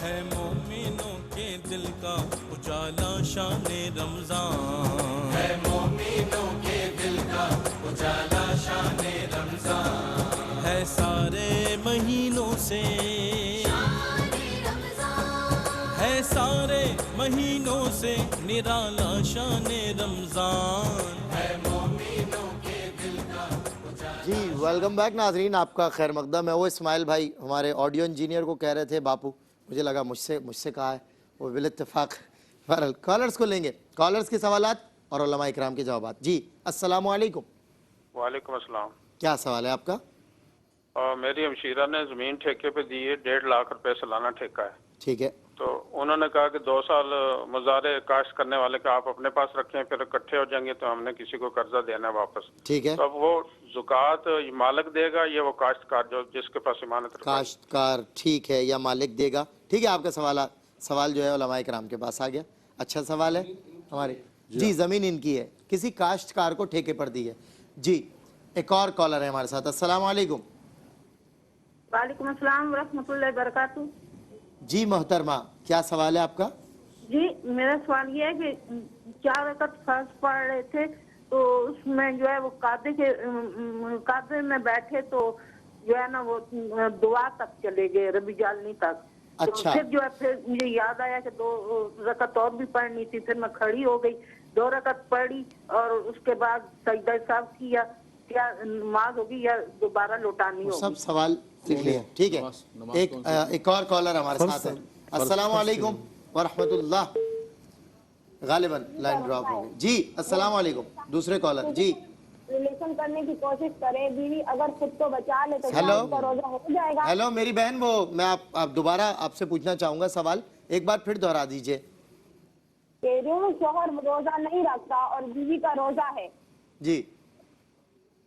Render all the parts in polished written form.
ہے مومنوں کے دل کا اجالا شان رمضان، ہے مومنوں کے دل کا اجالا شان رمضان، ہے سارے مہینوں سے، ہے سارے مہینوں سے نرالا شان رمضان، ہے مومنوں کے دل کا اجالا۔ جی ویلکم بیک ناظرین، آپ کا خیر مقدم ہے۔ وہ اسماعیل بھائی ہمارے آڈیو انجینئر کو کہہ رہے تھے باپو، مجھے لگا مجھ سے کہا ہے، وہ بالاتفاق بہرحال کالرز کو لیں گے، کالرز کے سوالات اور علماء اکرام کے جوابات۔ جی السلام علیکم۔ وعلیکم السلام۔ کیا سوال ہے آپ کا؟ میری ہمشیرہ نے زمین ٹھیکے پہ دی ہے، 1.5 لاکھ روپے سالانہ ٹھیکہ ہے، ٹھیک ہے، تو انہوں نے کہا کہ 2 سال مزارع کاشت کرنے والے کا آپ اپنے پاس رکھیں، پھر اکٹھے ہو جائیں گے تو ہم نے کسی کو قرضہ دینا ہے واپس، ٹھیک ہے۔ تو اب وہ زکوٰۃ مالک دے گا یا وہ کاشتکار جو جس کے پاس امانت رکھا ہے؟ کاشتکار ٹھیک ہے یا مالک دے گا؟ ٹھیک ہے، آپ کا سوال جو ہے علماء اکرام کے پاس آ گیا، اچھا سوال ہے ہماری۔ جی زمین ان کی ہے، کسی کاشتکار کو ٹھیکے پر دی ہے۔ جی ایک اور کالر ہے ہمارے ساتھ، السلام علیکم۔ وعلیکم السلام ورحمۃ اللہ وبرکاتہ۔ جی محترمہ، کیا سوال ہے آپ کا؟ جی میرا سوال یہ ہے کہ 4 رکعت فرض پڑھ رہے تھے تو اس میں جو ہے وہ کعبے میں بیٹھے تو جو ہے نا وہ دعا تک چلے گئے، ربی جالنی تک، تو اچھا پھر جو ہے پھر مجھے یاد آیا کہ 2 رکعت اور بھی پڑھنی تھی، پھر میں کھڑی ہو گئی، 2 رکعت پڑھی اور اس کے بعد سجدہ سہو کیا، کیا نماز ہوگی یا دوبارہ لوٹانی ہوگی؟ سب سوال لکھ لیا، ٹھیک ہے۔ ایک اور کالر ہمارے ساتھ ہے، السلام علیکم ورحمۃ اللہ، غالباً لائن ڈراپ ہو گئی۔ جی السلام علیکم، دوسرے کالر۔ جی ریلیشن کرنے کی کوشش کرے بیوی اگر خود کو بچا لے تو کیا ہیلو اس کا روزہ ہو جائے گا؟ ہیلو میری بہن، وہ میں آپ دوبارہ آپ سے پوچھنا چاہوں گا سوال، ایک بار پھر دہرا دیجئے۔ کہ جو شوہر روزہ نہیں رکھتا اور بیوی کا روزہ ہے جی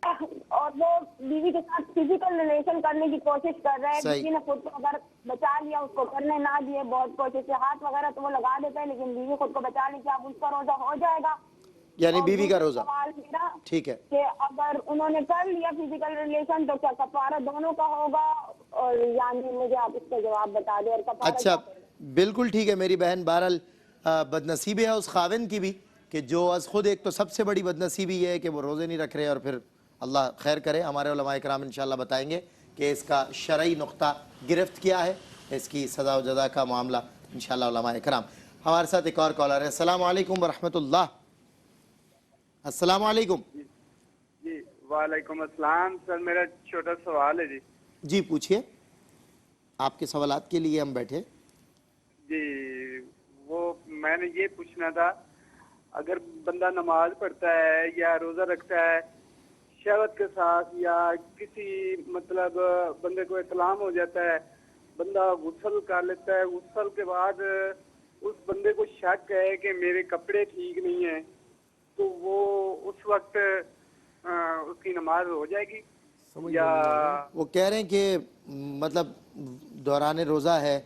اور وہ بیوی کے ساتھ فزیکل ریلیشن کرنے کی کوشش کر رہے ہیں، صحیح، بیوی نے خود کو اگر بچا لیا، اس کو کرنے نہ دیے، بہت کوشش سے ہاتھ وغیرہ تو وہ لگا دیتے ہیں لیکن بیوی خود کو بچا لی، کیا اب اس کا روزہ ہو جائے گا؟ یعنی اور بیوی کا دوسرا روزہ، سوال میرا ٹھیک ہے۔ کہ اگر انہوں نے کر لیا فزیکل ریلیشن تو کیا کفارہ دونوں کا ہوگا؟ اور یعنی مجھے آپ اس کا جواب بتا دیں، اور کفارہ اچھا کیا ہوگا؟ بالکل ٹھیک ہے میری بہن، بہرحال بدنصیبی ہے اس خاوند کی بھی کہ جو از خود، ایک تو سب سے بڑی بدنصیبی یہ ہے کہ وہ روزے نہیں رکھ رہے، اور پھر اللہ خیر کرے، ہمارے علماء کرام انشاءاللہ بتائیں گے کہ اس کا شرعی نقطہ گرفت کیا ہے، اس کی سزا و جزا کا معاملہ انشاءاللہ علماء کرام۔ ہمارے ساتھ ایک اور کالر ہے، السلام علیکم ورحمۃ اللہ۔ السلام علیکم۔ جی وعلیکم السلام سر، میرا چھوٹا سوال ہے جی۔ جی پوچھئے، آپ کے سوالات کے لیے ہم بیٹھے۔ جی وہ میں نے یہ پوچھنا تھا، اگر بندہ نماز پڑھتا ہے یا روزہ رکھتا ہے شہوت کے ساتھ، یا کسی مطلب بندے کو اطلاع ہو جاتا ہے، بندہ غسل کر لیتا ہے، غسل کے بعد اس بندے کو شک ہے کہ میرے کپڑے ٹھیک نہیں ہیں، تو وہ اس وقت اس کی نماز ہو جائے گی یا؟ وہ کہہ رہے ہیں کہ مطلب دوران روزہ ہے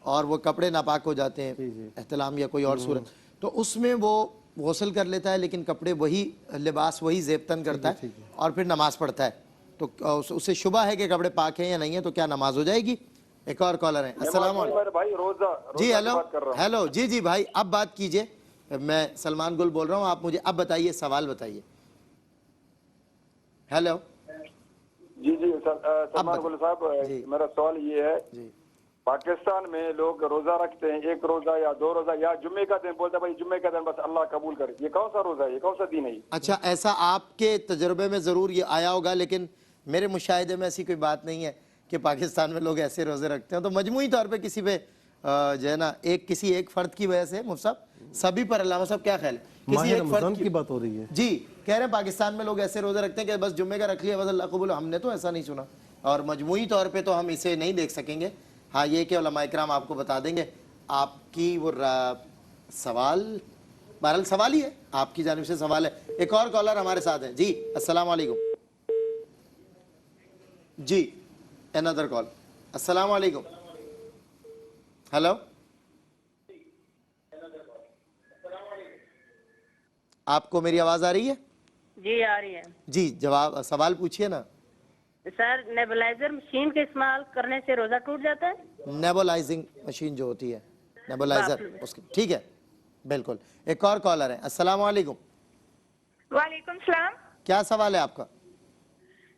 اور وہ کپڑے ناپاک ہو جاتے ہیں، احتلام یا کوئی اور صورت، تو اس میں وہ غسل کر لیتا ہے لیکن کپڑے وہی، لباس وہی زیبتن کرتا ہے اور پھر نماز پڑھتا ہے، تو اسے شبہ ہے کہ کپڑے پاک ہیں یا نہیں ہیں، تو کیا نماز ہو جائے گی؟ ایک اور کالر ہیں، السلام علیکم۔ جی ہیلو جی بھائی اب بات کیجئے، میں سلمان گل بول رہا ہوں، آپ مجھے اب بتائیے، سوال بتائیے۔ ہیلو جی سلمان گل صاحب، میرا سوال یہ ہے، پاکستان میں لوگ روزہ رکھتے ہیں، 1 روزہ یا 2 روزہ یا جمعے کا دن، بولتے ہیں بھائی جمعے کا دن بس اللہ قبول کرے، یہ کون سا روزہ ہے، یہ کون سا دین ہے؟ اچھا ایسا آپ کے تجربے میں ضرور یہ آیا ہوگا، لیکن میرے مشاہدے میں ایسی کوئی بات نہیں ہے کہ پاکستان میں لوگ ایسے روزے رکھتے ہیں، تو مجموعی طور پہ کسی پہ جو ہے نا کسی ایک فرد کی وجہ سے، مفتی صاحب سبھی پر، علامہ صاحب کیا خیال ہے؟ کسی ایک فرد کی بات ہو رہی ہے؟ جی کہہ رہے ہیں پاکستان میں لوگ ایسے روزے رکھتے ہیں کہ بس جمعے کا رکھ لیا بس اللہ قبول، ہم نے تو ایسا نہیں سنا، اور مجموعی طور پہ تو ہم اسے نہیں دیکھ سکیں گے۔ ہاں یہ کہ علماء اکرام آپ کو بتا دیں گے، آپ کی وہ سوال بہرحال سوال ہی ہے، آپ کی جانب سے سوال ہے۔ ایک اور کالر ہمارے ساتھ ہیں، جی السلام علیکم۔ جی another call، السلام علیکم۔ ہیلو آپ کو میری آواز آ رہی ہے؟ جی آ رہی ہے۔ جی سوال پوچھئے نا۔ سر نیبلائزر مشین کے استعمال کرنے سے روزہ ٹوٹ جاتا ہے؟ نیبولائزنگ مشین جو ہوتی ہے نیبولائزر اس کی. ٹھیک ہے بالکل. ایک اور کالر ہے. السلام علیکم. وعلیکم السلام. کیا سوال ہے آپ کا؟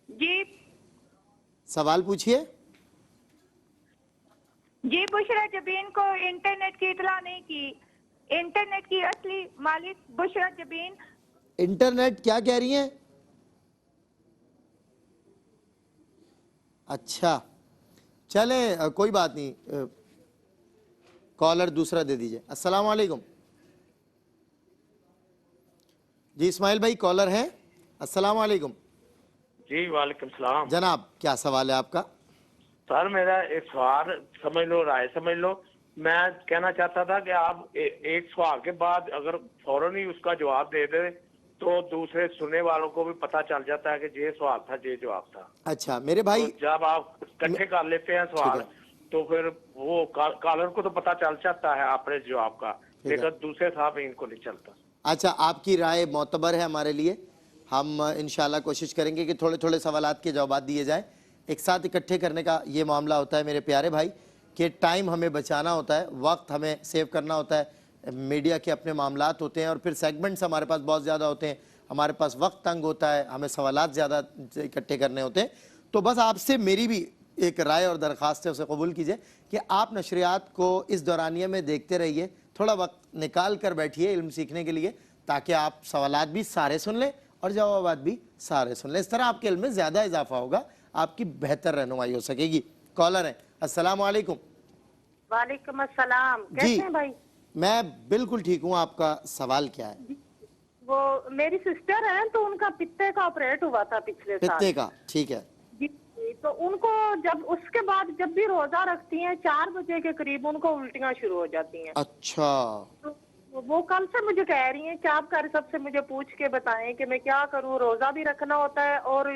جی سوال پوچھئے. جی بشرا جبین کو انٹرنیٹ کی اطلاع نہیں کی. انٹرنیٹ کی اصلی مالک بشرا جبین. انٹرنیٹ کیا کہہ رہی ہیں؟ اچھا چلیں کوئی بات نہیں. کالر دوسرا دے دیجئے. السلام علیکم. جی اسماعیل بھائی کالر ہیں. السلام علیکم. جی وعلیکم السلام. جناب کیا سوال ہے آپ کا؟ سر میرا ایک سوال سمجھ لو، رائے سمجھ لو. میں کہنا چاہتا تھا کہ آپ ایک سوال کے بعد اگر فوراً ہی اس کا جواب دے دیں تو دوسرے سننے والوں کو بھی پتہ چل جاتا ہے کہ یہ سوال تھا، یہ جواب تھا. اچھا میرے بھائی جب آپ اکٹھے کر لیتے ہیں سوال تو پھر وہ کالر کو تو پتہ چل جاتا ہے اپنے جواب کا، لیکن دوسرے صاحب ان کو نہیں چلتا. اچھا آپ کی رائے معتبر ہے ہمارے لیے. ہم انشاءاللہ کوشش کریں گے کہ تھوڑے تھوڑے سوالات کے جوابات دیے جائیں. ایک ساتھ اکٹھے کرنے کا یہ معاملہ ہوتا ہے میرے پیارے بھائی کہ ٹائم ہمیں بچانا ہوتا ہے، وقت ہمیں سیو کرنا ہوتا ہے. میڈیا کے اپنے معاملات ہوتے ہیں اور پھر سیگمنٹس ہمارے پاس بہت زیادہ ہوتے ہیں، ہمارے پاس وقت تنگ ہوتا ہے، ہمیں سوالات زیادہ اکٹھے کرنے ہوتے ہیں. تو بس آپ سے میری بھی ایک رائے اور درخواست ہے، اسے قبول کیجئے کہ آپ نشریات کو اس دورانیے میں دیکھتے رہیے. تھوڑا وقت نکال کر بیٹھیے علم سیکھنے کے لیے تاکہ آپ سوالات بھی سارے سن لیں اور جوابات بھی سارے سن لیں. اس طرح آپ کے علم میں زیادہ اضافہ ہوگا، آپ کی بہتر رہنمائی ہو سکے گی. کالر ہیں. السلام علیکم. وعلیکم السلام. کیسے ہیں بھائی؟ میں بالکل ٹھیک ہوں. آپ کا سوال کیا ہے؟ وہ میری سسٹر ہیں تو ان کا پتے کا آپریٹ ہوا تھا پچھلے سال. پتے کا ٹھیک ہے. جی تو ان کو جب اس کے بعد جب بھی روزہ رکھتی ہیں 4 بجے کے قریب ان کو الٹیاں شروع ہو جاتی ہیں. اچھا وہ کل سے مجھے کہہ رہی ہیں کہ آپ کر سب سے مجھے پوچھ کے بتائیں کہ میں کیا کروں. روزہ بھی رکھنا ہوتا ہے اور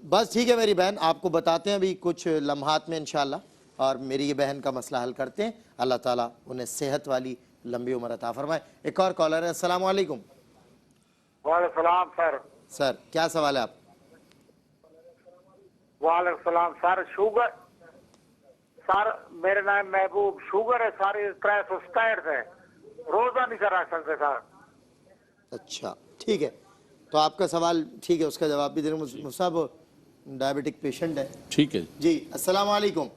بس ٹھیک ہے میری بہن، آپ کو بتاتے ہیں ابھی کچھ لمحات میں انشاءاللہ، اور میری یہ بہن کا مسئلہ حل کرتے ہیں. اللہ تعالیٰ انہیں صحت والی لمبی عمر عطا فرمائے. ایک اور کالر ہے. السلام علیکم. وعلیکم السلام سر. سر کیا سوال ہے آپ؟ وعلیکم السلام سر. شوگر سر میرے نام محبوب. شوگر ہے ساری 367 ہے، روزہ نہیں کرا سکتے سر. اچھا ٹھیک ہے تو آپ کا سوال ٹھیک ہے، اس کا جواب بھی دینا. صاحب ڈائبٹک پیشنٹ ہے. ٹھیک ہے جی السلام علیکم.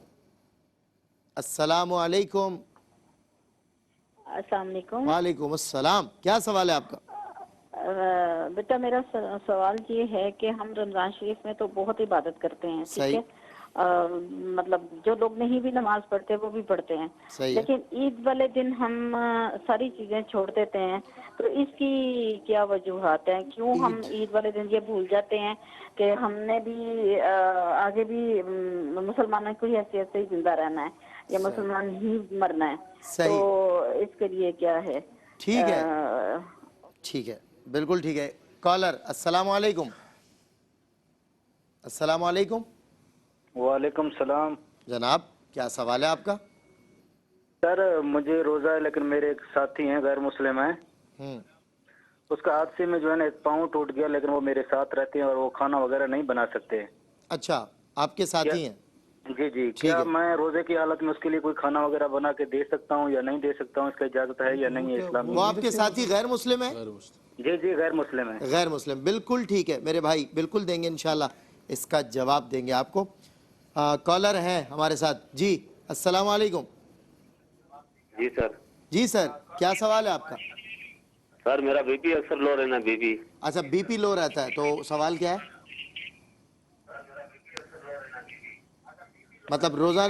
السلام علیکم. السلام علیکم. وعلیکم السلام. کیا سوال ہے آپ کا؟ بیٹا میرا سوال یہ ہے کہ ہم رمضان شریف میں تو بہت عبادت کرتے ہیں، ٹھیک ہے، مطلب جو لوگ نہیں بھی نماز پڑھتے وہ بھی پڑھتے ہیں، لیکن عید والے دن ہم ساری چیزیں چھوڑ دیتے ہیں. تو اس کی کیا وجوہات ہیں؟ کیوں ہم عید والے دن یہ بھول جاتے ہیں کہ ہم نے بھی آگے بھی مسلمانوں کی حیثیت سے ہی زندہ رہنا ہے یا مسلمان ہی مرنا ہے؟ تو اس کے لیے کیا ہے؟ ٹھیک ہے ٹھیک ہے بالکل ٹھیک ہے. کالر السلام علیکم. السلام علیکم. وعلیکم السلام. جناب کیا سوال ہے آپ کا؟ سر مجھے روزہ ہے لیکن میرے ایک ساتھی ہیں غیر مسلم ہیں، اس کا حادثے میں جو ہے نا ایک پاؤں ٹوٹ گیا، لیکن وہ میرے ساتھ رہتے ہیں اور وہ کھانا وغیرہ نہیں بنا سکتے. اچھا آپ کے ساتھی ہیں؟ جی جی. کیا میں روزے کی حالت میں اس کے لیے کوئی کھانا وغیرہ بنا کے دے سکتا ہوں یا نہیں دے سکتا ہوں؟ اس کا اجازت ہے یا نہیں ہے اسلام میں؟ وہ آپ کے ساتھی غیر مسلم ہیں؟ جی جی غیر مسلم ہیں. غیر مسلم بالکل ٹھیک ہے میرے بھائی، بالکل دیں گے انشاءاللہ، اس کا جواب دیں گے آپ کو. کالر ہیں ہمارے ساتھ. جی السلام علیکم. جی سر. جی سر کیا سوال ہے آپ کا؟ سر میرا بی پی اکثر لو رہنا. بی پی اچھا بی پی لو رہتا ہے، تو سوال کیا ہے؟ مطلب روزہ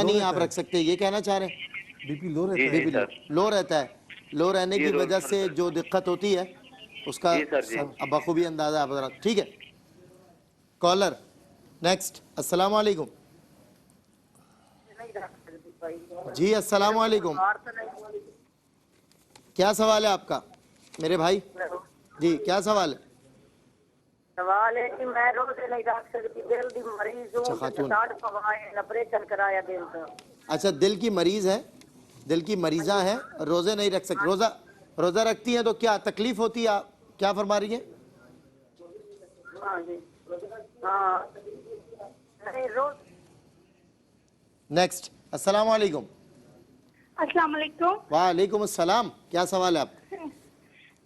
نہیں آپ رکھ سکتے، یہ کہنا چاہ رہے ہیں؟ بی پی لو رہتا ہے. بی پی لو رہتا ہے، لو رہنے کی وجہ سے جو دقت ہوتی ہے اس کا بخوبی اندازہ آپ ذرا. ٹھیک ہے کالر نیکسٹ. السلام علیکم. جی السلام علیکم. کیا سوال ہے آپ کا میرے بھائی؟ جی کیا سوال ہے؟ سوال ہے کہ میں روزے نہیں رکھ سکتی، دل دی مریض ہوں، 60 فوائد آپریشن کرایا دل کا. اچھا دل کی مریض ہے، دل کی مریضہ ہیں، روزے نہیں رکھ سکتے. روزہ رکھتی ہیں تو کیا تکلیف ہوتی ہے؟ کیا فرما رہی ہیں؟ ہاں جی ہاں نہیں नेक्स्ट, अस्सलाम वालेकुम। अस्सलाम वालेकुम। वालेकुम अस्सलाम, क्या सवाल है आपका?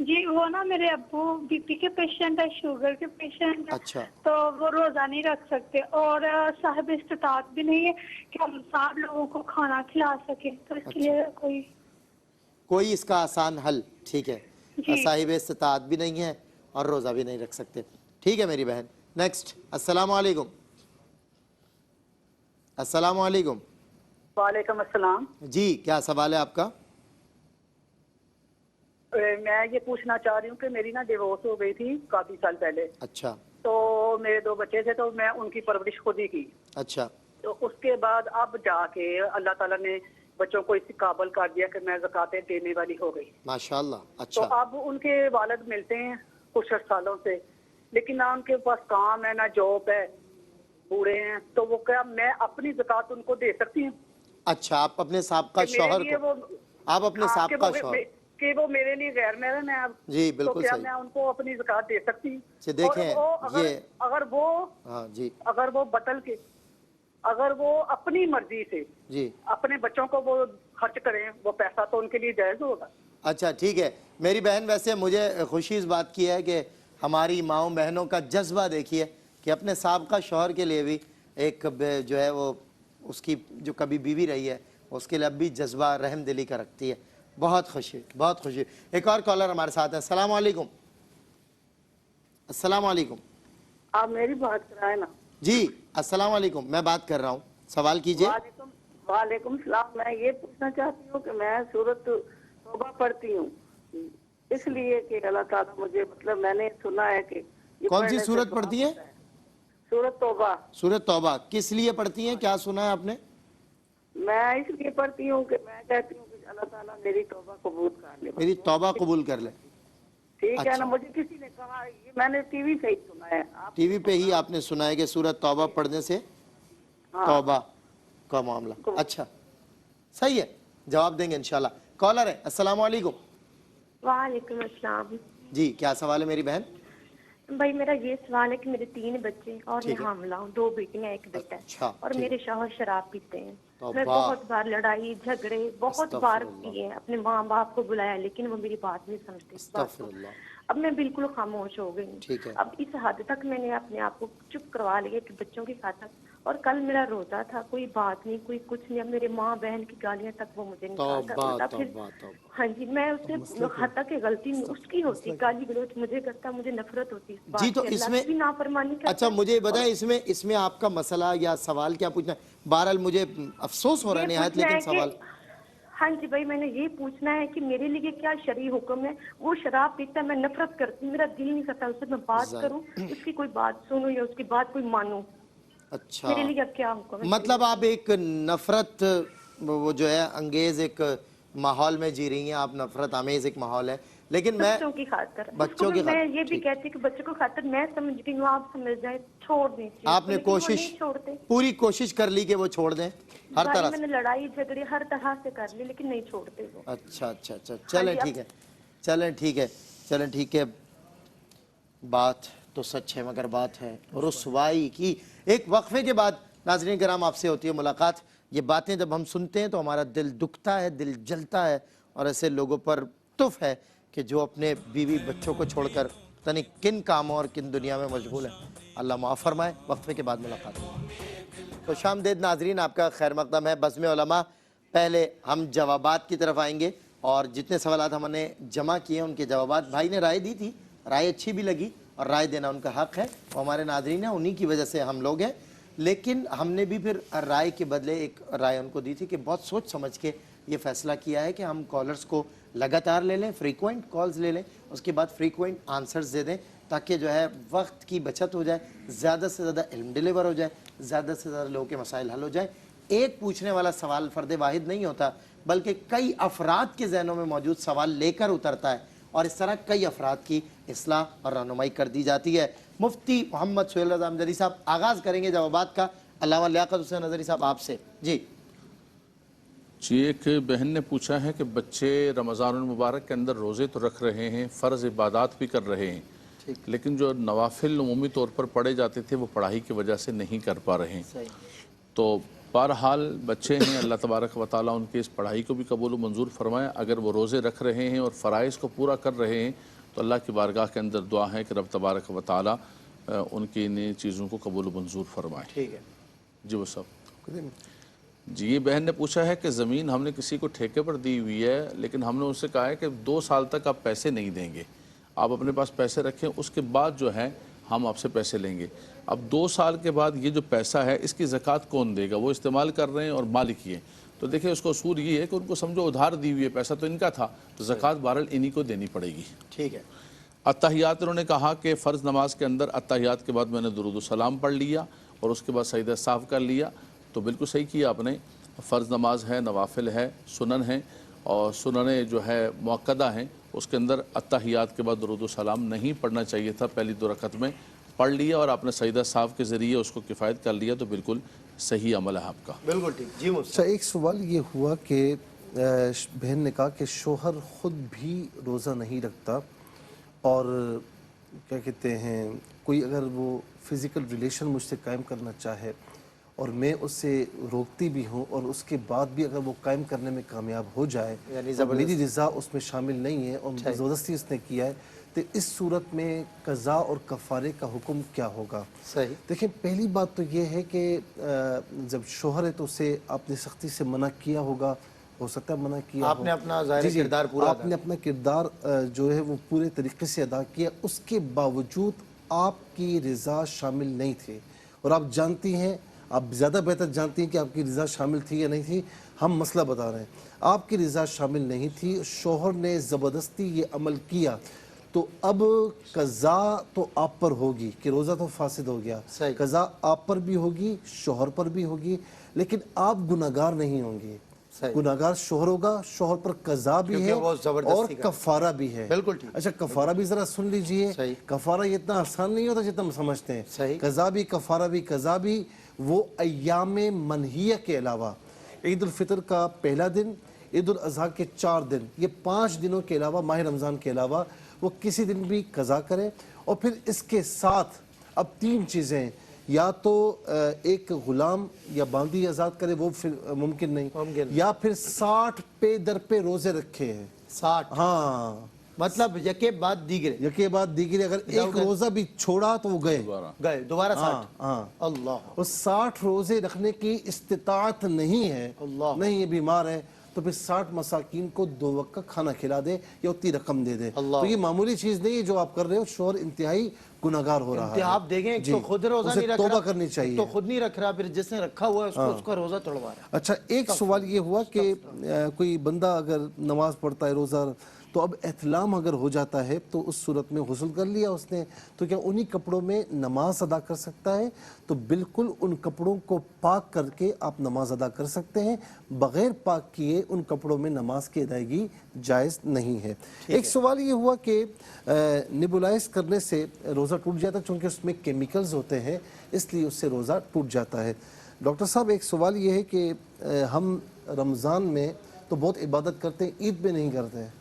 जी वो ना मेरे अब्बू बीपी के पेशेंट है, शुगर के पेशेंट है। अच्छा। तो वो रोजा नहीं रख सकते और साहिब इस्तात भी नहीं है कि हम 7 लोगों को खाना खिला सके, तो इसके लिए कोई इसका आसान हल, ठीक है, साहिब इस्तात भी नहीं है और रोज़ा भी नहीं रख सकते, ठीक है मेरी बहन। नेक्स्ट, अस्सलाम वालेकुम। अस्सलाम वालेकुम। वालेकुम अस्सलाम। जी, क्या सवाल है आपका? मैं ये पूछना चाह रही हूँ कि मेरी ना डिवोर्स हो गई थी काफी साल पहले। अच्छा। तो मेरे 2 बच्चे थे, तो मैं उनकी परवरिश खुद ही की। अच्छा। तो उसके बाद अब जाके अल्लाह ताला ने बच्चों को इस काबिल कर दिया कि मैं ज़कात देने वाली हो गई। माशाल्लाह। अच्छा। तो अब उनके वालिद मिलते हैं कुछ सालों से, लेकिन ना उनके पास काम है ना जॉब है, बूढ़े हैं, तो वो क्या मैं अपनी ज़कात उनको दे सकती हूँ? अच्छा, आप अपने साबका शौहर को, आप अपने साबका शौहर कि वो मेरे लिए गैर महरम है अब, जी बिल्कुल तो क्या सही। मैं उनको अपनी ज़कात दे सकती हूँ? देखें अगर वो हाँ जी, अगर वो बदल के अगर वो अपनी मर्जी से जी अपने बच्चों को वो खर्च करें, वो पैसा तो उनके लिए जायज होगा। अच्छा ठीक है मेरी बहन, वैसे मुझे खुशी इस बात की है कि हमारी माँओं बहनों का जज्बा देखिए कि अपने साबका शौहर के लिए भी एक जो है वो उसकी जो कभी बीवी रही है उसके लिए अब भी जज्बा रहम दिली का रखती है। बहुत खुशी, बहुत खुशी। एक और कॉलर हमारे साथ है। अस्सलाम वालेकुम। अस्सलाम वालेकुम। आप मेरी बात कराए ना। जी अस्सलाम वालेकुम, मैं बात कर रहा हूँ, सवाल कीजिए। वालेकुम सलाम। मैं ये पूछना चाहती हूँ कि मैं सूरत तौबा पढ़ती हूँ, इसलिए कि अल्लाह ताला मुझे, मतलब मैंने सुना है कि कौन सी सूरत पढ़ती है? सूरत तौबा। सूरत तौबा किस लिए पढ़ती हैं, क्या सुना है आपने? मैं इसलिए पढ़ती हूँ कि मैं कहती हूँ कि अल्लाह ताला मेरी तौबा कबूल कर ले, मेरी तौबा कबूल कर ले। ठीक है ना? मुझे किसी ने कहा, ये मैंने टीवी से ही सुना है। टीवी पे ही आपने सुना है कि सूरत तौबा पढ़ने से तौबा का मामला। अच्छा सही है, जवाब देंगे इंशाल्लाह। कॉलर है। अस्सलाम वालेकुम। वालेकुम अस्सलाम। जी क्या सवाल है मेरी बहन? भाई मेरा ये सवाल है कि मेरे 3 बच्चे और मैं हामिला हूँ, 2 बेटियां 1 बेटा है। अच्छा, और मेरे शौहर शराब पीते हैं। मैं बहुत बार लड़ाई झगड़े बहुत बार किए, अपने माँ बाप को बुलाया लेकिन वो मेरी बात नहीं समझते। अब मैं बिल्कुल खामोश हो गई। अब इस हद तक मैंने अपने आप को चुप करवा लिया कि बच्चों की खातिर, और कल मेरा रोजा था, कोई बात नहीं, कोई कुछ नहीं। अब मेरे माँ बहन की गालियाँ तक वो मुझे निकालता फिर। हाँ जी, मैं उससे हद तक गलती उसकी होती, गाली गलौज मुझे करता, मुझे नफरत होती जी। तो इसमें भी नाफरमानी करता। अच्छा मुझे बताएं, इसमें आपका मसला या सवाल क्या पूछना है? बहरहाल मुझे अफसोस हो रहा है निहायत, लेकिन सवाल। हाँ जी भाई, मैंने ये पूछना है कि मेरे लिए क्या शरई हुक्म है? वो शराब पीता है, मैं नफरत करती हूँ, मेरा दिल नहीं करता उससे मैं बात करूँ, उसकी कोई बात सुनूं या उसकी बात कोई मानूं। अच्छा, मेरे लिए क्या हुक्म है? मतलब आप एक नफरत वो जो है अंगेज एक माहौल में जी रही हैं आप, नफरत आमेज एक माहौल है। लेकिन मैं बच्चों की खातिर, बच्चों की मैं ये भी कहती कि बच्चों को खातिर मैं समझती हूँ, आप समझ जाए, छोड़ दीजिए। आपने कोशिश पूरी कोशिश कर ली कि वो छोड़ दें हर तरह से? मैंने लड़ाई झगड़े हर तरह से कर ली लेकिन नहीं छोड़ते वो। अच्छा अच्छा अच्छा, चलें ठीक है, चलें ठीक है, चलें ठीक है। बात तो सच है मगर बात है रुसवाई की। एक वक्फे के बाद नाज़रीन किराम आपसे होती है मुलाकात। ये बातें जब हम सुनते हैं तो हमारा दिल दुखता है, दिल जलता है, और ऐसे लोगों पर तुफ है कि जो अपने बीवी बच्चों को छोड़कर पता नहीं किन कामों और किन दुनिया में मशगूल है। अल्लाह माफ़ फरमाए। वक्फे के बाद मुलाकात होगी। तो शामदेद नाजरीन, आपका खैर मकदम है बज़्म उलमा। पहले हम जवाबात की तरफ आएंगे और जितने सवालात हमने जमा किए उनके जवाबात, भाई ने राय दी थी, राय अच्छी भी लगी और राय देना उनका हक़ है, वो हमारे नाजरीन हैं, उन्हीं की वजह से हम लोग हैं। लेकिन हमने भी फिर राय के बदले एक राय उनको दी थी कि बहुत सोच समझ के ये फ़ैसला किया है कि हम कॉलर्स को लगातार ले लें, फ्रीक्वेंट कॉल्स ले लें, उसके बाद फ्रीक्वेंट आंसर्स दे दें, ताकि जो है वक्त की बचत हो जाए, ज़्यादा से ज़्यादा इल्म डिलीवर हो जाए, ज़्यादा से ज़्यादा लोगों के मसाइल हल हो जाए। एक पूछने वाला सवाल फ़र्द वाहिद नहीं होता, बल्कि कई अफराद के जहनों में मौजूद सवाल लेकर उतरता है, और इस तरह कई अफराद की इस्लाह और रहनुमाई कर दी जाती है। मुफ्ती मोहम्मद सुहेल रज़ा अमजदी साहब आगाज़ करेंगे जवाबात का। अल्लामा लियाकत हुसैन नज़री साहब आपसे। जी एक बहन ने पूछा है कि बच्चे रमज़ानुल मुबारक के अंदर रोज़े तो रख रहे हैं, फ़र्ज़ इबादात भी कर रहे हैं, लेकिन जो नवाफिल उमूमी तौर पर पढ़े जाते थे वो पढ़ाई की वजह से नहीं कर पा रहे हैं। तो बहरहाल बच्चे हैं, अल्लाह तबारक व तआला उनके इस पढ़ाई को भी कबूल मंजूर फरमाए। अगर वो रोज़े रख रहे हैं और फ़राइज़ को पूरा कर रहे हैं तो अल्लाह की बारगाह के अंदर दुआ है कि रब तबारक व तआला उनकी इन चीज़ों को कबूल मंजूर फरमाए। ठीक है जी वो सब जी। ये बहन ने पूछा है कि ज़मीन हमने किसी को ठेके पर दी हुई है, लेकिन हमने उससे कहा है कि 2 साल तक आप पैसे नहीं देंगे, आप अपने पास पैसे रखें, उसके बाद जो है हम आपसे पैसे लेंगे। अब 2 साल के बाद ये जो पैसा है इसकी ज़कात कौन देगा? वो इस्तेमाल कर रहे हैं और मालिक ही हैं। तो देखिए उसको उसूल ये है कि उनको समझो उधार दी हुई है, पैसा तो इनका था, तो ज़कात बहरहाल इन्हीं को देनी पड़ेगी। ठीक है। अत्तहियात उन्होंने कहा कि फ़र्ज़ नमाज के अंदर अत्तहियात के बाद मैंने दुरूद सलाम पढ़ लिया और उसके बाद सजदा साफ़ कर लिया, तो बिल्कुल सही किया आपने। फ़र्ज़ नमाज है, नवाफिल है, सुनन है, और सुनने जो है मुअक्कदा हैं, उसके अंदर अत्तहियात के बाद दुरूद सलाम नहीं पढ़ना चाहिए था, पहली 2 रकत में पढ़ लिया और आपने सजदा साफ़ के ज़रिए उसको किफ़ायत कर लिया, तो बिल्कुल सही अमल है आपका। बिल्कुल ठीक। जी अच्छा, एक सवाल ये हुआ कि बहन ने कहा कि शोहर ख़ुद भी रोज़ा नहीं रखता और क्या कहते हैं, कोई अगर वो फ़िज़िकल रिलेशन मुझसे कायम करना चाहे और मैं उससे रोकती भी हूँ और उसके बाद भी अगर वो कायम करने में कामयाब हो जाए, और मेरी रज़ा उसमें शामिल नहीं है और ज़बरदस्ती उसने किया है, तो इस सूरत में क़ज़ा और कफ़ारे का हुक्म क्या होगा? सही। देखिए, पहली बात तो ये है कि जब शोहर है तो उसे आपने सख्ती से मना किया होगा, हो सकता है मना किया आपने अपना ज़ाहिर किरदार पूरा आपने अपना किरदार जो है वो पूरे तरीके से अदा किया, उसके बावजूद आपकी रज़ा शामिल नहीं थी और आप जानती हैं, आप ज़्यादा बेहतर जानती हैं कि आपकी रज़ा शामिल थी या नहीं थी। हम मसला बता रहे हैं, आपकी रज़ा शामिल नहीं थी, शोहर ने ज़बरदस्ती ये अमल किया, तो अब क़ज़ा तो आप पर होगी कि रोज़ा तो फासिद हो गया, क़ज़ा आप पर भी होगी, शोहर पर भी होगी, लेकिन आप गुनाहगार नहीं होंगे। गुनाहगार शोहर होगा, शोहर पर क़ज़ा भी है और कफ़ारा भी है। बिल्कुल ठीक। अच्छा, कफ़ारा भी ज़रा सुन लीजिए, कफ़ारा ये इतना आसान नहीं होता जितना हम समझते हैं। क़ज़ा भी, कफ़ारा भी। क़ज़ा भी वो अय्याम मनहिया के अलावा ईद उल फितर का पहला दिन, ईद उल अज़हा के 4 दिन, ये 5 दिनों के अलावा, माह रमज़ान के अलावा वो किसी दिन भी क़ज़ा करें। और फिर इसके साथ अब 3 चीज़ें, या तो एक ग़ुलाम या बांदी आज़ाद करे, वो फिर मुमकिन नहीं, या फिर 60 पे दर पे रोज़े रखे हैं। 60? हाँ, मतलब यके बाद दीगरे, अगर एक रोज़ा भी छोड़ा तो वो गए दोबारा 60। हाँ, अल्लाह। और 60 रोज़े रखने की इस्तिताअत नहीं है, नहीं ये बीमार है, तो फिर 60 मसाकीन को 2 वक्त का खाना खिला दे या उतनी रकम दे दे। तो ये मामूली चीज़ नहीं है जो आप कर रहे हो। शोहर इंतहाई गुनाहगार हो रहा है। आप देखें, तो खुद रोज़ा नहीं रख रहा, तौबा करनी चाहिए, तो खुद नहीं रख रहा, फिर जिसने रखा हुआ है उसको उसका रोज़ा तोड़वा रहा है। अच्छा, एक सवाल ये हुआ कि कोई बंदा अगर नमाज पढ़ता है, रोज़ा, तो अब एहतलाम अगर हो जाता है तो उस सूरत में गुस्ल कर लिया उसने, तो क्या उन्हीं कपड़ों में नमाज अदा कर सकता है? तो बिल्कुल उन कपड़ों को पाक करके आप नमाज अदा कर सकते हैं, बग़ैर पाक किए उन कपड़ों में नमाज की अदायगी जायज़ नहीं है। एक सवाल ये हुआ कि निबुलाइज करने से रोज़ा टूट जाता है, चूँकि उसमें केमिकल्स होते हैं, इसलिए उससे रोज़ा टूट जाता है। डॉक्टर साहब, एक सवाल ये है कि हम रमज़ान में तो बहुत इबादत करते हैं, ईद पे नहीं करते हैं,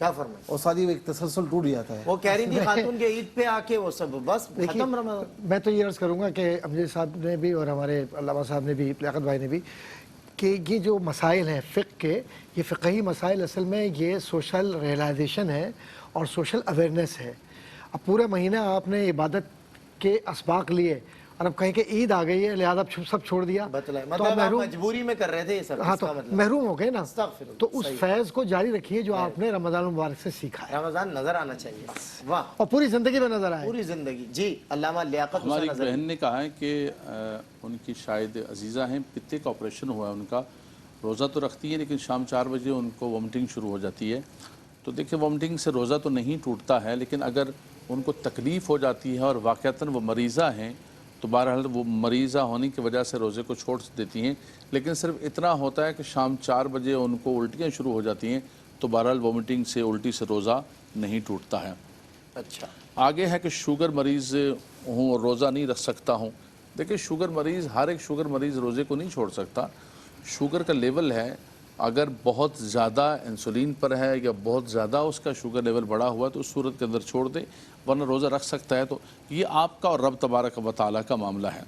क्या फरमाए? और सारी एक तसलसल टूट जाता है। वो कह रही थी खातून के ईद पे आके वो सब बस खत्म रमज़ान। मैं तो ये अर्ज़ करूँगा कि अमजद साहब ने भी और हमारे अल्लामा साहब ने भी, लियाकत भाई ने भी, कि ये जो मसाइल हैं फ़िक़्ह के, ये फ़िक़ही मसाइल असल में ये सोशल रियलाइजेशन है और सोशल अवेयरनेस है। अब पूरे महीना आपने इबादत के असबाक लिए और अब कहें कि ईद आ गई है लिहाजा सब छोड़ दिया, मतलब आप मजबूरी में कर रहे थे ये सब। हाँ, तो महरूम हो गए ना। तो उस फैज़ को जारी रखिए जो आपने रमज़ान मुबारक से सीखा है। रमज़ान नजर आना चाहिए, वाह, और पूरी ज़िंदगी में नजर आए, पूरी ज़िंदगी। जी, अल्लामा लियाकत हमारी बहन ने कहा है कि उनकी शायद अजीज़ा हैं, पित्ते का ऑपरेशन हुआ है उनका, रोज़ा तो रखती है लेकिन शाम 4 बजे उनको वॉमिटिंग शुरू हो जाती है। तो देखिए, वॉमिटिंग से रोज़ा तो नहीं टूटता है, लेकिन अगर उनको तकलीफ़ हो जाती है और वाक़तन वो मरीज़ा हैं, तो बहरहाल वो मरीज़ा होने की वजह से रोज़े को छोड़ देती हैं। लेकिन सिर्फ इतना होता है कि शाम 4 बजे उनको उल्टियाँ शुरू हो जाती हैं, तो बहरहाल वॉमिटिंग से, उल्टी से रोज़ा नहीं टूटता है। अच्छा, आगे है कि शुगर मरीज़ हूँ और रोज़ा नहीं रख सकता हूँ। देखिए, शुगर मरीज़, हर एक शुगर मरीज़ रोज़े को नहीं छोड़ सकता। शुगर का लेवल है, अगर बहुत ज़्यादा इंसुलिन पर है या बहुत ज़्यादा उसका शुगर लेवल बढ़ा हुआ है तो उस सूरत के अंदर छोड़ दे, वरना रोज़ा रख सकता है। तो ये आपका और रब तबारक व तआला का मामला है।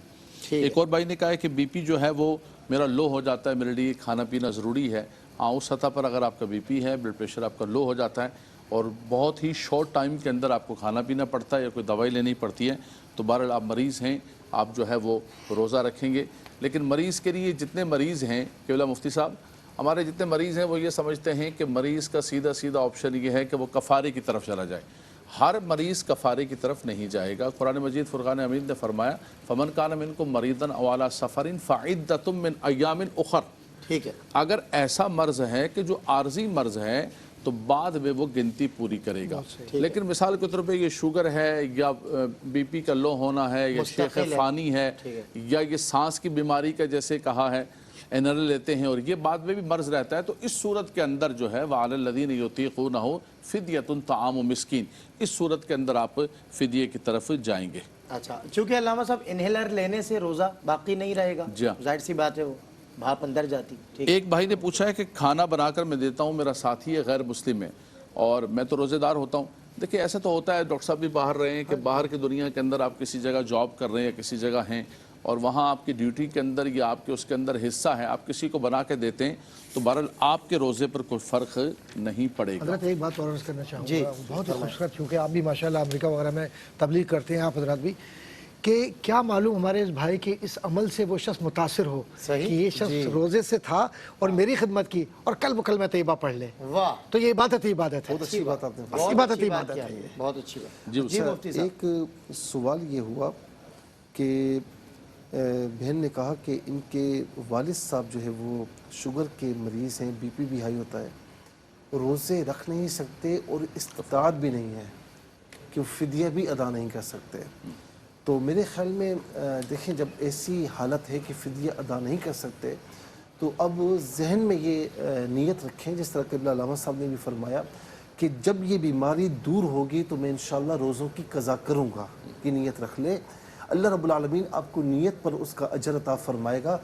एक और भाई ने कहा है कि बीपी जो है वो मेरा लो हो जाता है, मेरे लिए खाना पीना ज़रूरी है। हाँ, उस सतह पर अगर आपका बीपी है, ब्लड प्रेशर आपका लो हो जाता है और बहुत ही शॉर्ट टाइम के अंदर आपको खाना पीना पड़ता है या कोई दवाई लेनी पड़ती है, तो बहरहाल आप मरीज़ हैं, आप जो है वो रोज़ा रखेंगे। लेकिन मरीज़ के लिए जितने मरीज़ हैं केवला मुफ्ती साहब, हमारे जितने मरीज़ हैं वो ये समझते हैं कि मरीज़ का सीधा सीधा ऑप्शन ये है कि वो कफ़ारे की तरफ चला जाए। हर मरीज़ कफ़ारे की तरफ नहीं जाएगा। कुरान मजीद फुरक़ान हमीद ने फरमाया, फ़मन कान मिनकुम मरीदन अव अला सफ़रिन फ़इद्दतुम मिन अय्यामिन उख़र। ठीक है, अगर ऐसा मर्ज़ है कि जो आर्जी मर्ज़ है तो बाद में वो गिनती पूरी करेगा। लेकिन मिसाल के तौर पे ये शुगर है या बीपी का लो होना है या शेख फ़ानी है या ये सांस की बीमारी का जैसे कहा है एनरल लेते हैं और ये बाद में भी मर्ज़ रहता है, तो इस सूरत के अंदर जो है वअलल्लज़ीना युतीक़ूनहु फ़िद्यतुन ताआमु मिस्कीन, इस सूरत के अंदर आप फ़िदिये की तरफ जाएंगे। अच्छा, चूँकि अल्लामा साहब इन्हेलर लेने से रोज़ा बाकी नहीं रहेगा, जाहिर सी बात है वो भाप अंदर जाती। ठीक। एक भाई ने पूछा है कि खाना बनाकर मैं देता हूँ, मेरा साथी है गैर मुस्लिम है और मैं तो रोज़ेदार होता हूँ। देखिए ऐसा तो होता है, डॉक्टर साहब भी बाहर रहे हैं कि बाहर की दुनिया के अंदर आप किसी जगह जॉब कर रहे हैं या किसी जगह हैं और वहाँ आपकी ड्यूटी के अंदर या आपके उसके अंदर हिस्सा है, आप किसी को बना के देते हैं तो बहरहाल आपके रोज़े पर कोई फ़र्क नहीं पड़ेगा। हज़रत एक बात और अर्ज़ करना चाहूँगा, बहुत ही खूबसूरत, क्योंकि आप भी माशाल्लाह अमेरिका वगैरह में तबलीग करते हैं आप हज़रत भी, कि क्या मालूम हमारे इस भाई के इस अमल से वो शख्स मुतासिर हो कि ये शख्स रोज़े से था और मेरी खिदमत की और कल ब में तैयबा पढ़ ले। वाह, तो ये इबादत ही इबादत है। बहुत अच्छी बात आपने, इबादत ही इबादत है, बहुत अच्छी बात। जी मुफ्ती साहब, एक सवाल ये हुआ कि बहन ने कहा कि इनके वालिद साहब जो है वो शुगर के मरीज़ हैं, बीपी भी हाई होता है, रोज़े रख नहीं सकते और इस्तिताअत भी नहीं है कि फ़िदिया भी अदा नहीं कर सकते। तो मेरे ख्याल में देखें, जब ऐसी हालत है कि फ़िदिया अदा नहीं कर सकते तो अब जहन में ये नीयत रखें, जिस तरह क़िबला अल्लामा साहब ने भी फरमाया कि जब ये बीमारी दूर होगी तो मैं इंशाअल्लाह रोज़ों की क़ज़ा करूँगा, कि नीयत रख ले। अल्लाह रब्बुल आलमीन आपको नीयत पर उसका अजर अता फरमाएगा।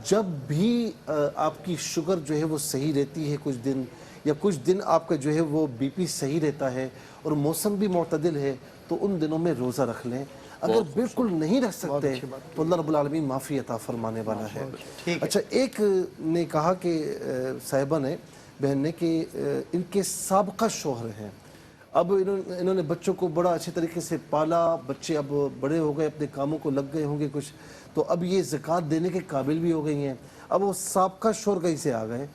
जब भी आपकी शुगर जो है वो सही रहती है कुछ दिन, या कुछ दिन आपका जो है वो बीपी सही रहता है और मौसम भी मुतदिल है, तो उन दिनों में रोज़ा रख लें। अगर बिल्कुल नहीं रख सकते तो अल्लाह रब्बुल आलमीन माफ़ी अता फरमाने वाला है। अच्छा, एक ने कहा कि साहिबा ने, बहन ने, कि इनके साबका शौहर हैं, अब इन्होंने बच्चों को बड़ा अच्छे तरीके से पाला, बच्चे अब बड़े हो गए, अपने कामों को लग गए होंगे कुछ, तो अब ये ज़कात देने के काबिल भी हो गई हैं। अब वो साबका शौहर कहीं से आ गए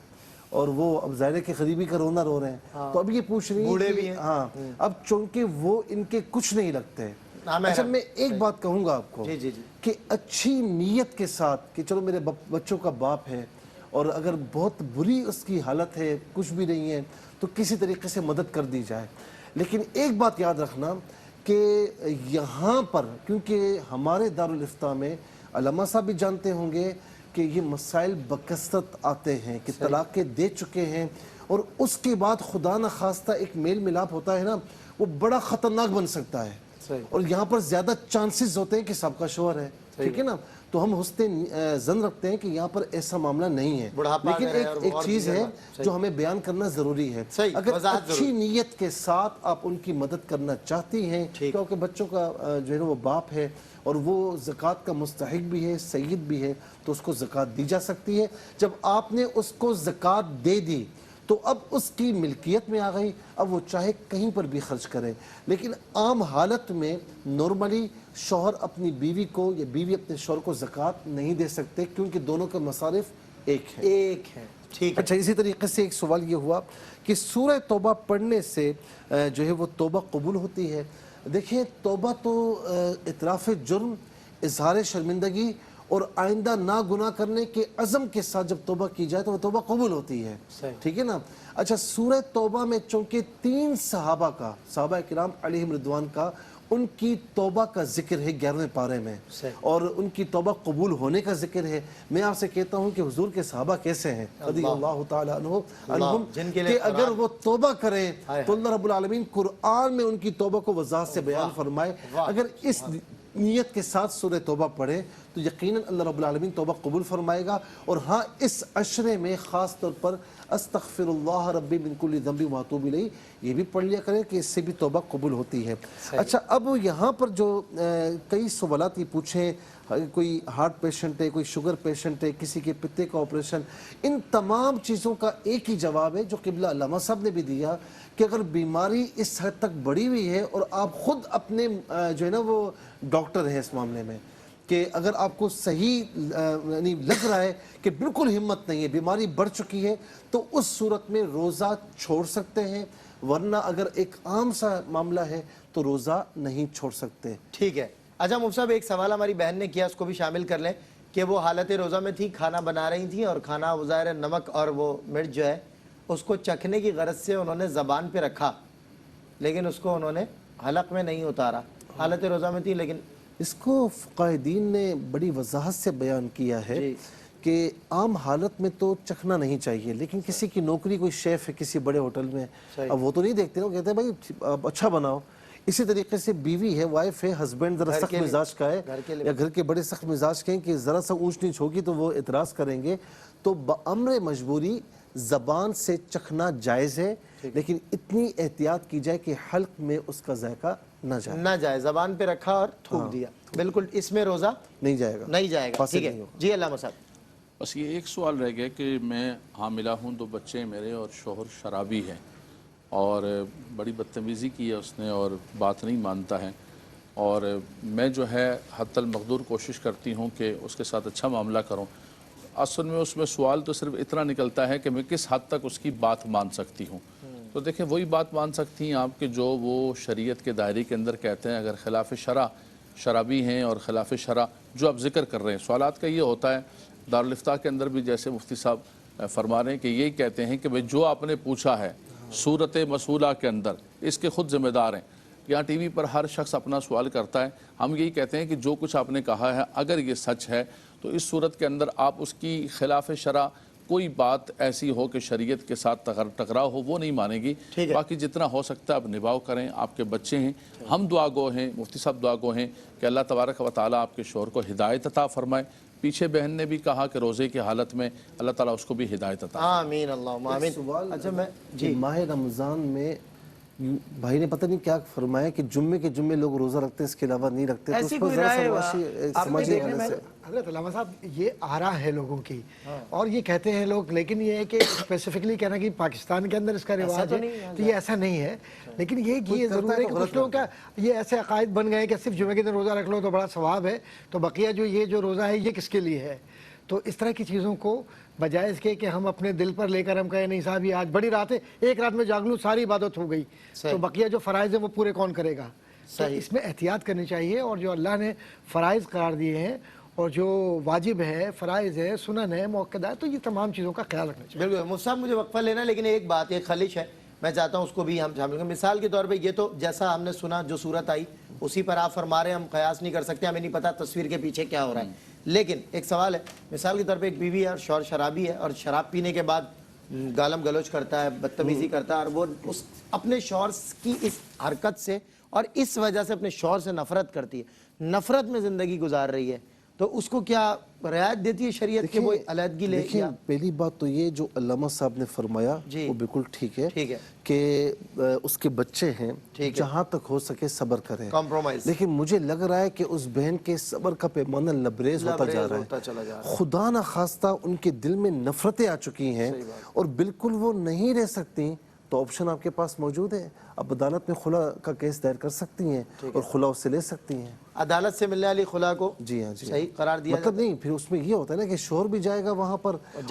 और वो अब ज़ाहिर के करीबी का रोना रो रहे हैं। तो अब ये पूछ रही है कि हाँ, अब चूँकि वो इनके कुछ नहीं लगते हैं। अच्छा, मैं एक बात कहूँगा आपको कि अच्छी नीयत के साथ कि चलो मेरे बच्चों का बाप है और अगर बहुत बुरी उसकी हालत है, कुछ भी नहीं है, तो किसी तरीके से मदद कर दी जाए। लेकिन एक बात याद रखना कि यहाँ पर, क्योंकि हमारे दारुल इफ्ता में अल्लामा साहब भी जानते होंगे कि ये मसाइल बकसरत आते हैं कि तलाक़ें दे चुके हैं और उसके बाद खुदा न खास्ता एक मेल मिलाप होता है ना, वो बड़ा ख़तरनाक बन सकता है और यहाँ पर ज़्यादा चांसेस होते हैं कि सबका शौहर है, ठीक है ना। तो हम हुस्न ज़न रखते हैं कि यहाँ पर ऐसा मामला नहीं है। लेकिन एक चीज़ है जो हमें बयान करना ज़रूरी है, अगर अच्छी नीयत के साथ आप उनकी मदद करना चाहती हैं, क्योंकि बच्चों का जो है वो बाप है और वो ज़कात का मुस्तहिक भी है, सईद भी है, तो उसको ज़कात दी जा सकती है। जब आपने उसको ज़कात दे दी तो अब उसकी मिल्कियत में आ गई, अब वो चाहे कहीं पर भी खर्च करे। लेकिन आम हालत में नॉर्मली शौहर अपनी बीवी को या बीवी अपने शौहर को ज़कात नहीं दे सकते, क्योंकि दोनों के मसारिफ एक है। ठीक है। अच्छा, इसी तरीके से एक सवाल ये हुआ कि सूरह तौबा पढ़ने से जो है वो तौबा कबूल होती है। देखिए, तौबा तो इतराफ़ जुर्म, इजहार शर्मिंदगी और आइंदा ना गुनाह करने के अज़म के साथ जब तौबा की जाए तो वो तौबा कबूल होती है, ठीक है ना। अच्छा, सूरह तौबा में चूँकि 3 सहाबा किराम अलैहिम रिदवान का, उनकी तौबा का जिक्र है 11वें पारे में और उनकी तौबा कबूल होने का जिक्र है। मैं आपसे कहता हूँ कि हुजूर के सहाबा कैसे हैं, रज़ियल्लाहु ताला अन्हुम, कि अगर वो तौबा करें तो अल्लाह रब्बुल आलमीन कुरान में उनकी तौबा को वज़ाहत से बयान फरमाए। अगर इस नीयत के साथ सूरह तौबा पढ़े تو یقیناً اللہ رب العالمین توبہ قبول فرمائے گا. اور ہاں اس عشرے میں خاص طور پر استغفر اللہ ربی من کل ذنب واتوب الیہ یہ بھی پڑھ لیا کریں کہ اس سے بھی توبہ قبول ہوتی ہے. اچھا اب یہاں پر جو کئی سوالات یہ پوچھیں, کوئی ہارٹ پیشنٹ ہے, کوئی شوگر پیشنٹ ہے, کسی کے پتے کا آپریشن, ان تمام چیزوں کا ایک ہی جواب ہے جو قبلہ علامہ صاحب نے بھی دیا کہ اگر بیماری اس حد تک بڑھی ہوئی ہے اور آپ خود اپنے جو ہے نا وہ ڈاکٹر ہیں اس معاملے میں, کہ اگر آپ کو صحیح یعنی لگ رہا ہے کہ بالکل ہمت نہیں ہے, بیماری بڑھ چکی ہے, تو اس صورت میں روزہ چھوڑ سکتے ہیں, ورنہ اگر ایک عام سا معاملہ ہے تو روزہ نہیں چھوڑ سکتے. ٹھیک ہے. اچھا مفتی صاحب ایک سوال ہماری بہن نے کیا, اس کو بھی شامل کر لیں, کہ وہ حالت روزہ میں تھی, کھانا بنا رہی تھیں اور کھانا ظاہر نمک اور وہ مرچ جو ہے اس کو چکھنے کی غرض سے انہوں نے زبان پہ رکھا, لیکن اس کو انہوں نے حلق میں نہیں اتارا, حالت روزہ میں تھی. لیکن اس کو فقائدین نے بڑی وضاحت سے بیان کیا ہے کہ عام حالت میں تو چکھنا نہیں چاہیے, لیکن کسی کی نوکری, کوئی شیف ہے کسی بڑے ہوٹل میں, اب وہ تو نہیں دیکھتے نا, وہ کہتے ہیں بھائی اچھا بناؤ. اسی طریقے سے بیوی ہے, وائف ہے, ہسبینڈ ذرا سخت مزاج کا ہے یا گھر کے بڑے سخت مزاج کے ہیں کہ ذرا سا اونچ نیچ ہوگی تو وہ اعتراض کریں گے, تو بامر مجبوری زبان سے چکھنا جائز ہے, لیکن اتنی احتیاط کی جائے کہ حلق میں اس کا ذائقہ نہ جائے, زبان پہ رکھا اور تھوک دیا, بالکل اس میں روزہ نہیں جائے گا. ٹھیک ہے جی علامہ صاحب. بس یہ ایک سوال رہ گیا کہ میں حاملہ ہوں, 2 بچے میرے, اور شوہر شرابی ہے اور بڑی بدتمیزی کی ہے اس نے اور بات نہیں مانتا ہے, اور میں جو ہے حتی المقدور کوشش کرتی ہوں کہ اس کے ساتھ اچھا معاملہ کروں. اصل میں اس میں سوال تو صرف اتنا نکلتا ہے کہ میں کس حد تک اس کی بات مان سکتی ہوں. تو دیکھیں وہی بات مان سکتی ہیں آپ کہ جو وہ شریعت کے دائرے کے اندر کہتے ہیں. اگر خلاف شرع شرابی ہیں اور خلاف شرع جو آپ ذکر کر رہے ہیں, سوالات کا یہ ہوتا ہے دارالفتاء کے اندر بھی جیسے مفتی صاحب فرما رہے ہیں کہ یہی کہتے ہیں کہ بھئی جو آپ نے پوچھا ہے صورت مسئولہ کے اندر اس کے خود ذمہ دار ہیں. یہاں ٹی وی پر ہر شخص اپنا سوال کرتا ہے, ہم یہی کہتے ہیں کہ جو کچھ آپ نے کہا ہے اگر یہ سچ ہے تو اس صورت کے اندر آپ اس کی خلاف شرع کوئی بات ایسی ہو کہ شریعت کے ساتھ ٹکراؤ ہو وہ نہیں مانے گی. باقی جتنا ہو سکتا ہے آپ نبھاؤ کریں, آپ کے بچے ہیں, ہم دعا گو ہیں, مفتی صاحب دعا گو ہیں کہ اللہ تبارک و تعالیٰ آپ کے شوہر کو ہدایت عطا فرمائے. پیچھے بہن نے بھی کہا کہ روزے کی حالت میں اللہ تعالیٰ اس کو بھی ہدایت عطا فرمائے. آمین اللہم آمین. اچھا میں ماہ رمضان میں بھائی نے پتہ نہیں کیا فرمایا کہ جمعے کے جمعے لوگ روزہ رکھتے ہیں, اس کے علاوہ نہیں رکھتے. ایسی کوئی رائے حضرت علامہ صاحب یہ آرا ہے لوگوں کی, اور یہ کہتے ہیں لوگ, لیکن یہ ہے کہ اسپیسیفکلی کہنا کہ پاکستان کے اندر اس کا رواج ہے تو یہ ایسا نہیں ہے. لیکن یہ ضرور ہے کہ کچھ لوگوں کا یہ ایسے عقائد بن گئے کہ صرف جمعے کے دن روزہ رکھ لو تو بڑا ثواب ہے, تو بقیہ جو روزہ ہے یہ کس کے لیے ہے. تو اس طرح کی چیزوں کو بجائے اس کے کہ ہم اپنے دل پر لے کر ہم کہیں نہیں صاحب یہ آج بڑی رات ہے, ایک رات میں جاگ لوں ساری عبادت ہو گئی, تو بقیہ جو فرائض ہیں وہ پورے کون کرے گا. تو اس میں احتیاط کرنی چاہیے, اور جو اللہ نے فرائض قرار دیے ہیں اور جو واجب ہے, فرائض ہے, سنن ہے, موقعات, تو یہ تمام چیزوں کا خیال رکھنا چاہیے. بالکل مفتی صاحب مجھے وقفہ لینا, لیکن ایک بات, ایک خلش ہے, میں چاہتا ہوں اس کو بھی ہم شامل کریں. مثال کے طور پہ یہ تو جیسا ہم نے سنا جو صورت آئی اسی پر آپ فرما رہے ہیں, ہم قیاس نہیں کر سکتے, ہمیں نہیں پتا تصویر کے پیچھے کیا ہو رہا ہے. لیکن ایک سوال ہے, مثال کے طور پہ ایک بیوی ہے اور شوہر شرابی ہے, اور شراب پینے کے بعد گالم گلوچ کرتا ہے, بدتمیزی کرتا ہے, اور وہ اس اپنے شوہر کی اس حرکت سے اور اس وجہ سے اپنے شوہر سے نفرت کرتی ہے, نفرت میں زندگی گزار رہی ہے, تو اس کو کیا رعایت دیتی ہے شریعت کہ وہ علیحدگی لے؟ دیکھیں پہلی بات تو یہ جو علامہ صاحب نے فرمایا وہ بالکل ٹھیک ہے کہ اس کے بچے ہیں, جہاں تک ہو سکے صبر کریں, لیکن مجھے لگ رہا ہے کہ اس بہن کے صبر کا پیمانہ لبریز ہوتا جا رہا ہے. خدا نہ خواستہ ان کے دل میں نفرتیں آ چکی ہیں اور بالکل وہ نہیں رہ سکتی, تو آپشن آپ کے پاس موجود ہے, اب عدالت میں خلا کا کیس دائر کر سکتی ہیں اور خلا اس سے لے سکتی ہیں. عدالت سے ملنے والی خلا کو جی ہاں صحیح قرار دیا مطلب نہیں, پھر اس میں یہ ہوتا ہے نا کہ شوہر بھی جائے گا وہاں پر اور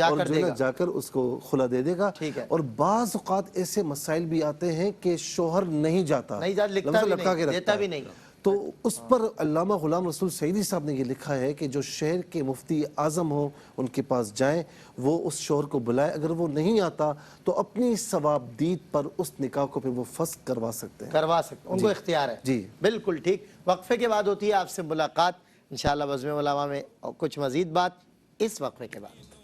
جا کر اس کو خلا دے دے گا. اور بعض اوقات ایسے مسائل بھی آتے ہیں کہ شوہر نہیں جاتا, لٹکا کے رکھتا ہے, تو اس پر علامہ غلام رسول سعیدی صاحب نے یہ لکھا ہے کہ جو شہر کے مفتی اعظم ہوں ان کے پاس جائیں, وہ اس شوہر کو بلائے, اگر وہ نہیں آتا تو اپنی ثواب دید پر اس نکاح کو پھر وہ فسخ کروا سکتے ہیں, ان کو اختیار ہے. جی بالکل ٹھیک. وقفے کے بعد ہوتی ہے آپ سے ملاقات انشاءاللہ بزم علماء میں, اور کچھ مزید بات اس وقفے کے بعد.